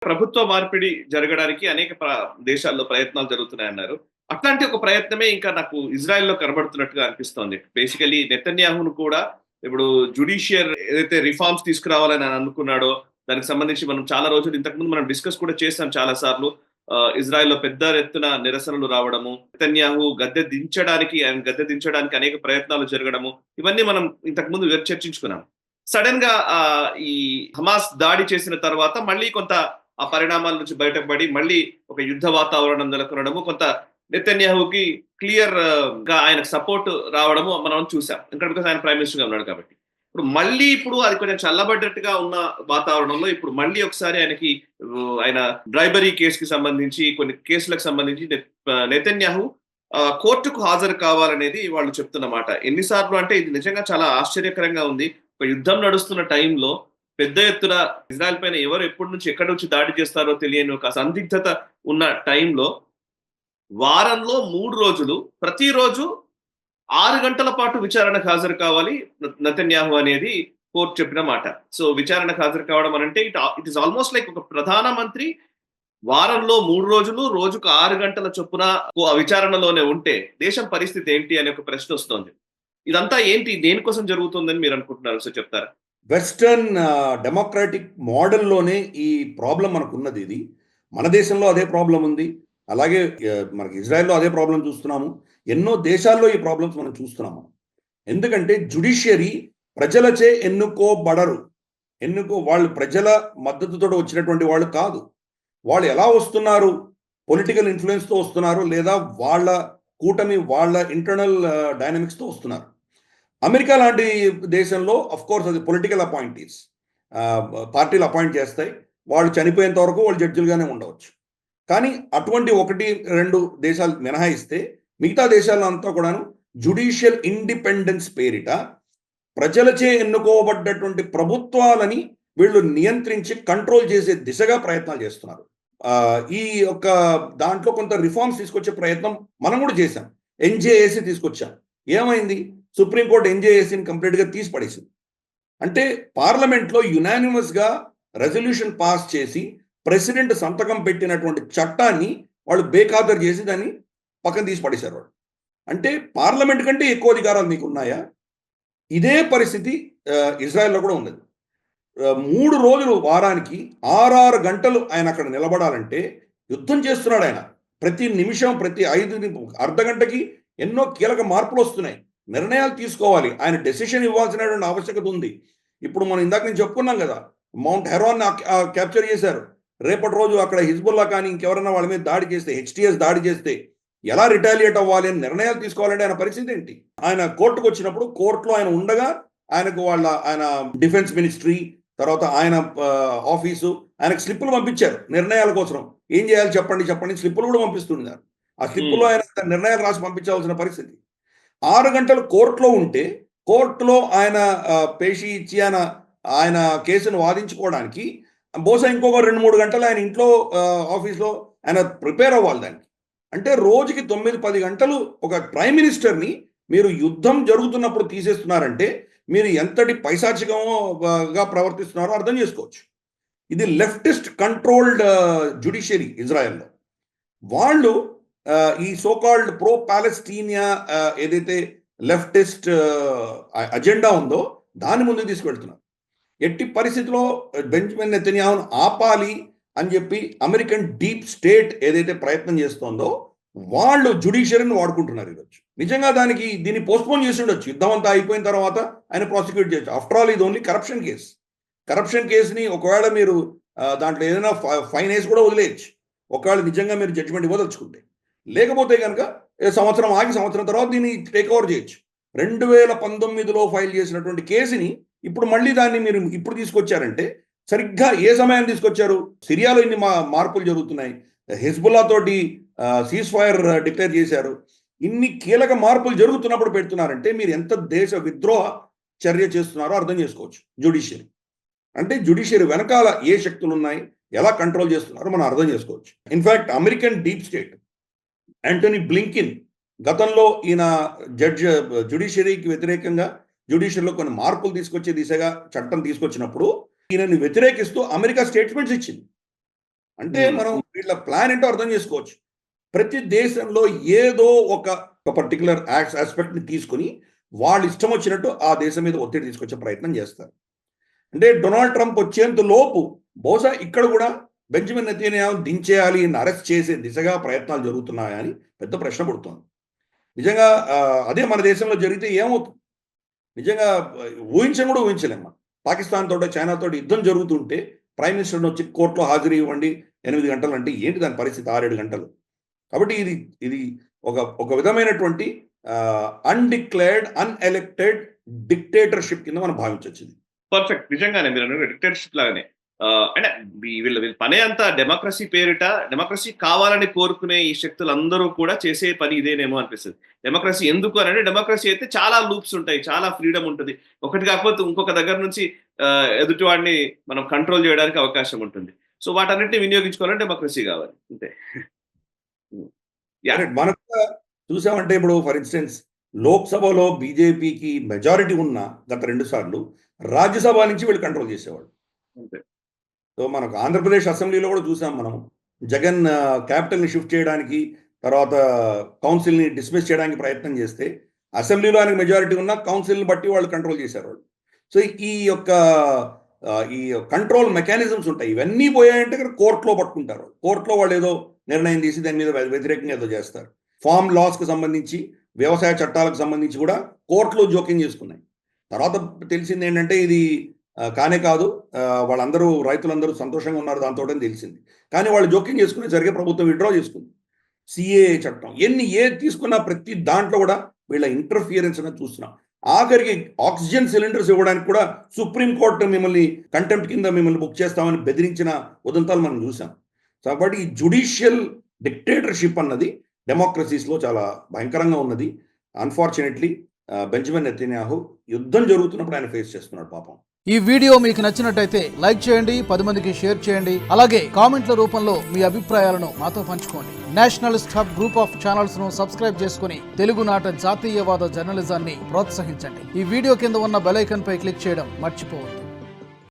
ప్రభుత్వ మార్పిడి జరగడానికి అనేక దేశాల్లో ప్రయత్నాలు జరుగుతున్నాయన్నారు. అట్లాంటి ఒక ప్రయత్నమే ఇంకా నాకు ఇజ్రాయెల్‌లో కనబడుతున్నట్టుగా అనిపిస్తోంది. బేసికల్లీ నెతన్యాహును కూడా ఇప్పుడు జ్యుడిషియర్ ఏదైతే రిఫార్మ్స్ తీసుకురావాలని ఆయన అనుకున్నాడో, దానికి సంబంధించి మనం చాలా రోజులు ఇంతకుముందు మనం డిస్కస్ కూడా చేసాం చాలా సార్లు. ఇజ్రాయెల్‌లో పెద్ద ఎత్తున నిరసనలు రావడము, నెతన్యాహు గద్దె దించడానికి అనేక ప్రయత్నాలు జరగడము, ఇవన్నీ మనం ఇంతకుముందు చర్చించుకున్నాం. సడెన్‌గా ఈ హమాస్ దాడి చేసిన తర్వాత మళ్ళీ కొంత ఆ పరిణామాల నుంచి బయటపడి మళ్ళీ ఒక యుద్ధ వాతావరణం నెలకొనడము, కొంత నెతన్యాహుకి గా ఆయనకు సపోర్ట్ రావడము మనం చూసాం. ఎందుకంటే బికాజ్ ఆయన ప్రైమ్ మినిస్టర్‌గా ఉన్నాడు కాబట్టి. ఇప్పుడు అది కొంచెం చల్లబడ్డట్టుగా ఉన్న వాతావరణంలో ఇప్పుడు మళ్ళీ ఒకసారి ఆయనకి ఆయన బ్రైబరీ కేస్‌కి సంబంధించి కొన్ని కేసులకు సంబంధించి నెతన్యాహు కోర్టుకు హాజరు కావాలనేది వాళ్ళు చెప్తున్న మాట. ఎన్ని సార్లు అంటే ఇది నిజంగా చాలా ఆశ్చర్యకరంగా ఉంది. ఒక యుద్ధం నడుస్తున్న టైంలో పెద్ద ఎత్తున ఇజ్రాయెల్ పైన ఎవరు ఎప్పటి నుంచి ఎక్కడి నుంచి దాడి చేస్తారో తెలియని ఒక సందిగ్ధత ఉన్న టైంలో వారంలో 3 రోజులు ప్రతిరోజు 6 గంటల పాటు విచారణకు హాజరు కావాలి నెతన్యాహు అనేది కోర్టు చెప్పిన మాట. సో విచారణకు హాజరు కావడం అనంటే ఇట్ ఈస్ ఆల్మోస్ట్ లైక్ ఒక ప్రధాన మంత్రి వారంలో 3 రోజులు రోజుకు 6 గంటల చొప్పున విచారణలోనే ఉంటే దేశం పరిస్థితి ఏంటి అనే ఒక ప్రశ్న వస్తోంది. ఇదంతా ఏంటి? దేనికోసం జరుగుతుందని మీరు అనుకుంటున్నారు? సో చెప్తారా? వెస్టర్న్ డెమోక్రాటిక్ మోడల్‌లోనే ఈ ప్రాబ్లమ్ మనకున్నది ఇది. మన దేశంలో అదే ప్రాబ్లమ్ ఉంది. అలాగే మనకి ఇజ్రాయెల్‌లో అదే ప్రాబ్లమ్ చూస్తున్నాము. ఎన్నో దేశాల్లో ఈ ప్రాబ్లమ్స్ మనం చూస్తున్నాము. ఎందుకంటే జ్యుడిషియరీ ప్రజలచే ఎన్నుకోబడరు. వాళ్ళు ప్రజల మద్దతుతోటి వచ్చినటువంటి వాళ్ళు కాదు. వాళ్ళు ఎలా వస్తున్నారు? పొలిటికల్ ఇన్‌ఫ్లూయెన్స్‌తో వస్తున్నారు. లేదా వాళ్ళ కూటమి వాళ్ళ ఇంటర్నల్ డైనమిక్స్‌తో వస్తున్నారు. అమెరికా లాంటి దేశంలో కోర్స్ అది పొలిటికల్ అపాయింటీస్. పార్టీలు అపాయింట్ చేస్తాయి. వాళ్ళు చనిపోయేంత వరకు వాళ్ళు జడ్జిలుగానే ఉండవచ్చు. కానీ అటువంటి 1, 2 దేశాలు మినహాయిస్తే మిగతా దేశాల్లో అంతా కూడాను జ్యుడిషియల్ ఇండిపెండెన్స్ పేరిట ప్రజలచే ఎన్నుకోబడ్డటువంటి ప్రభుత్వాలని వీళ్ళు నియంత్రించి కంట్రోల్ చేసే దిశగా ప్రయత్నాలు చేస్తున్నారు. ఈ యొక్క దాంట్లో కొంత రిఫార్మ్స్ తీసుకొచ్చే ప్రయత్నం మనం కూడా చేశాం. ఎన్‌జేఏసీ తీసుకొచ్చాం. ఏమైంది? సుప్రీంకోర్టు ఎన్‌జేఏసీని కంప్లీట్‌గా తీసి పడేసింది. అంటే పార్లమెంట్లో యునానిమస్‌గా రెజల్యూషన్ పాస్ చేసి ప్రెసిడెంట్ సంతకం పెట్టినటువంటి చట్టాన్ని వాళ్ళు బేఖాతరు చేసి దాన్ని పక్కన తీసి పడేశారు వాళ్ళు. అంటే పార్లమెంట్ కంటే ఎక్కువ అధికారాలు మీకున్నాయా? ఇదే పరిస్థితి ఇజ్రాయెల్‌లో కూడా ఉన్నది. 3 రోజులు వారానికి 6 గంటలు ఆయన అక్కడ నిలబడాలంటే యుద్ధం చేస్తున్నాడు ఆయన. ప్రతి నిమిషం, ప్రతి అర్ధగంటకి ఎన్నో కీలక మార్పులొస్తున్నాయి. నిర్ణయాలు తీసుకోవాలి. ఆయన డెసిషన్ ఇవ్వాల్సినటువంటి ఆవశ్యకత ఉంది. ఇప్పుడు మనం ఇందాక నేను చెప్పుకున్నాం కదా! మౌంట్ హెరాన్ క్యాప్చర్ చేశారు. రేపటి రోజు అక్కడ హిజ్బుల్లా కానీ ఇంకెవరన్నా వాళ్ళ మీద దాడి చేస్తే, హెచ్‌టీఎస్ దాడి చేస్తే ఎలా రిటాలియేట్ అవ్వాలి అని నిర్ణయాలు తీసుకోవాలంటే ఆయన పరిస్థితి ఏంటి? ఆయన కోర్టుకొచ్చినప్పుడు కోర్టులో ఆయన ఉండగా ఆయన డిఫెన్స్ మినిస్ట్రీ తర్వాత ఆయన ఆఫీసు ఆయనకు స్లిప్పులు పంపించారు నిర్ణయాల కోసం. ఏం చేయాలి చెప్పండి స్లిప్పులు కూడా పంపిస్తున్నారు. ఆ స్లిప్పులో ఆయన నిర్ణయాలు రాసి పంపించాల్సిన పరిస్థితి. 6 గంటలు కోర్టులో ఉంటే, కోర్టులో ఆయన పేషీ ఇచ్చి ఆయన కేసును వాదించుకోవడానికి బహుశా ఇంకొక 2, 3 గంటలు ఆయన ఇంట్లో ఆఫీస్‌లో ఆయన ప్రిపేర్ అవ్వాలి దానికి. అంటే రోజుకి 9, 10 గంటలు ఒక ప్రైమ్ మినిస్టర్‌ని మీరు యుద్ధం జరుగుతున్నప్పుడు తీసేస్తున్నారంటే, మీరు ఎంతటి పైశాచికంగా ప్రవర్తిస్తున్నారో అర్థం చేసుకోవచ్చు. ఇది లెఫ్టిస్ట్ కంట్రోల్డ్ జ్యుడిషియరీ ఇజ్రాయెల్‌లో. వాళ్ళు ఈ సో కాల్డ్ ప్రో పాలెస్టీనియా ఏదైతే లెఫ్టిస్ట్ అజెండా ఉందో దాన్ని ముందుకు తీసుకెళ్తున్నారు. ఎట్టి పరిస్థితిలో బెంజమిన్ నెతన్యాహును ఆపాలి అని చెప్పి అమెరికన్ డీప్ స్టేట్ ఏదైతే ప్రయత్నం చేస్తోందో వాళ్ళు జ్యుడిషియరీని వాడుకుంటున్నారు ఈరోజు. నిజంగా దీన్ని పోస్ట్పోన్ చేసి ఉండొచ్చు. యుద్ధం అంతా అయిపోయిన తర్వాత ఆయన ప్రాసిక్యూట్ చేయొచ్చు. ఆఫ్టర్ ఆల్ ఇది ఓన్లీ కరప్షన్ కేసు. కరప్షన్ కేసుని ఒకవేళ మీరు దాంట్లో ఏదైనా ఫైన్ వేసి కూడా వదిలేయచ్చు. ఒకవేళ నిజంగా మీరు జడ్జిమెంట్ ఇవ్వదలుచుకుంటే. లేకపోతే కనుక సంవత్సరం ఆగి సంవత్సరం తర్వాత దీన్ని టేక్ ఓవర్ చేయొచ్చు. 2019లో ఫైల్ చేసినటువంటి కేసుని ఇప్పుడు మళ్ళీ దాన్ని మీరు ఇప్పుడు తీసుకొచ్చారంటే సరిగ్గా ఏ సమయాన్ని తీసుకొచ్చారు? సిరియాలో ఇన్ని మార్పులు జరుగుతున్నాయి. హెజ్బుల్లా తోటి సీజ్ ఫైర్ డిక్లేర్ చేశారు. ఇన్ని కీలక మార్పులు జరుగుతున్నప్పుడు పెడుతున్నారంటే మీరు ఎంత దేశ విద్రోహ చర్య చేస్తున్నారో అర్థం చేసుకోవచ్చు జ్యుడిషియరీ. అంటే జ్యుడిషియరీ వెనకాల ఏ శక్తులు ఉన్నాయి, ఎలా కంట్రోల్ చేస్తున్నారో మనం అర్థం చేసుకోవచ్చు. In fact American deep state Antony Blinken గతంలో ఈయన జ్యుడిషియరీకి వ్యతిరేకంగా జ్యుడిషియరీలో కొన్ని మార్పులు తీసుకొచ్చే దిశగా చట్టం తీసుకొచ్చినప్పుడు ఈయనని వ్యతిరేకిస్తూ అమెరికా స్టేట్మెంట్స్ ఇచ్చింది. అంటే మనం వీళ్ళ ప్లాన్ ఏంటో అర్థం చేసుకోవచ్చు. ప్రతి దేశంలో ఏదో ఒక పర్టికులర్ ఆస్పెక్ట్ ని తీసుకుని వాళ్ళు ఇష్టం వచ్చినట్టు ఆ దేశం మీద ఒత్తిడి తీసుకొచ్చే ప్రయత్నం చేస్తారు. అంటే డొనాల్డ్ ట్రంప్ వచ్చేంత లోపు బహుశా ఇక్కడ కూడా బెంజమిన్ నెతన్యాహు దించేయాలి, అరెస్ట్ చేసే దిశగా ప్రయత్నాలు జరుగుతున్నాయా అని పెద్ద ప్రశ్న పుడుతోంది. నిజంగా అదే మన దేశంలో జరిగితే ఏమవుతుంది? నిజంగా ఊహించని కూడా ఊహించలేము. పాకిస్తాన్ తోటి, చైనా తోటి యుద్ధం జరుగుతుంటే ప్రైమ్ మినిస్టర్ని వచ్చి కోర్టులో హాజరు ఇవ్వండి 8 గంటలు అంటే ఏంటి దాని పరిస్థితి? 6-7 గంటలు. కాబట్టి ఇది ఒక విధమైనటువంటి అన్డిక్లేర్డ్, అన్ఎలెక్టెడ్ డిక్టేటర్షిప్ కింద మనం భావించవచ్చు. ఇది పర్ఫెక్ట్. నిజంగానే మీరు డిక్టేటర్షిప్ లాగానే. అంటే వీళ్ళ పనే అంతా డెమోక్రసీ పేరిట, డెమోక్రసీ కావాలని కోరుకునే ఈ శక్తులందరూ కూడా చేసే పని ఇదేనేమో అనిపిస్తుంది. డెమోక్రసీ ఎందుకు అని అంటే, డెమోక్రసీ అయితే చాలా లూప్స్ ఉంటాయి, చాలా ఫ్రీడమ్ ఉంటుంది. ఒకటి కాకపోతే ఇంకొక దగ్గర నుంచి ఎదుటి వాడిని మనం కంట్రోల్ చేయడానికి అవకాశం ఉంటుంది. సో వాటన్నిటిని వినియోగించుకోవాలంటే డెమోక్రసీ కావాలి అంతే. మనం చూసామంటే ఇప్పుడు ఫర్ ఇన్స్టెన్స్ లోక్సభలో బీజేపీకి మెజారిటీ ఉన్న గత 2 సార్లు రాజ్యసభ నుంచి వీళ్ళు కంట్రోల్ చేసేవాళ్ళు. సో మనకు ఆంధ్రప్రదేశ్ అసెంబ్లీలో కూడా చూసాం మనం. జగన్ క్యాపిటల్ని షిఫ్ట్ చేయడానికి, తర్వాత కౌన్సిల్ని డిస్మిస్ చేయడానికి ప్రయత్నం చేస్తే అసెంబ్లీలో ఆయనకు మెజారిటీ ఉన్న కౌన్సిల్ని బట్టి వాళ్ళు కంట్రోల్ చేశారు వాళ్ళు. సో ఈ కంట్రోల్ మెకానిజమ్స్ ఉంటాయి. ఇవన్నీ పోయాయంటే కోర్టులో పట్టుకుంటారు. కోర్టులో వాళ్ళు ఏదో నిర్ణయం తీసి దాని మీద వ్యతిరేకంగా ఏదో చేస్తారు. ఫార్మ్ లాస్కి సంబంధించి, వ్యవసాయ చట్టాలకు సంబంధించి కూడా కోర్టులో జోక్యం చేసుకున్నాయి. తర్వాత తెలిసింది ఏంటంటే ఇది కానే కాదు, వాళ్ళందరూ రైతులందరూ సంతోషంగా ఉన్నారు దాంతో తెలిసింది. కానీ వాళ్ళు జోక్యం చేసుకునే జరిగే ప్రభుత్వం విత్డ్రా చేసుకుంది. సిఏఏ చట్టం ఏది తీసుకున్నా ప్రతి దాంట్లో కూడా వీళ్ళ ఇంటర్ఫియరెన్స్ అనేది చూస్తున్నాం. ఆఖరికి ఆక్సిజన్ సిలిండర్స్ ఇవ్వడానికి కూడా సుప్రీంకోర్టు మిమ్మల్ని కంటెంప్ట్ కింద మిమ్మల్ని బుక్ చేస్తామని బెదిరించిన ఉదంతాలు మనం చూసాం. కాబట్టి ఈ జుడిషియల్ డిక్టేటర్షిప్ అన్నది డెమోక్రసీస్లో చాలా భయంకరంగా ఉన్నది. అన్ఫార్చునేట్లీ బెంజమిన్ నెతన్యాహు యుద్ధం జరుగుతున్నప్పుడు ఆయన ఫేస్ చేస్తున్నాడు పాపం. ఈ వీడియో మీకు నచ్చినట్టయితే లైక్ చేయండి, 10 మందికి షేర్ చేయండి. అలాగే కామెంట్ల రూపంలో మీ అభిప్రాయాలను మాతో పంచుకోండి. Nationalist hub group of channels ను సబ్స్క్రైబ్ చేసుకుని తెలుగునాట జాతీయవాద జర్నలిజాన్ని ప్రోత్సహించండి. ఈ వీడియో కింద ఉన్న బెల్ ఐకాన్ పై క్లిక్ చేయడం మర్చిపోవద్దు.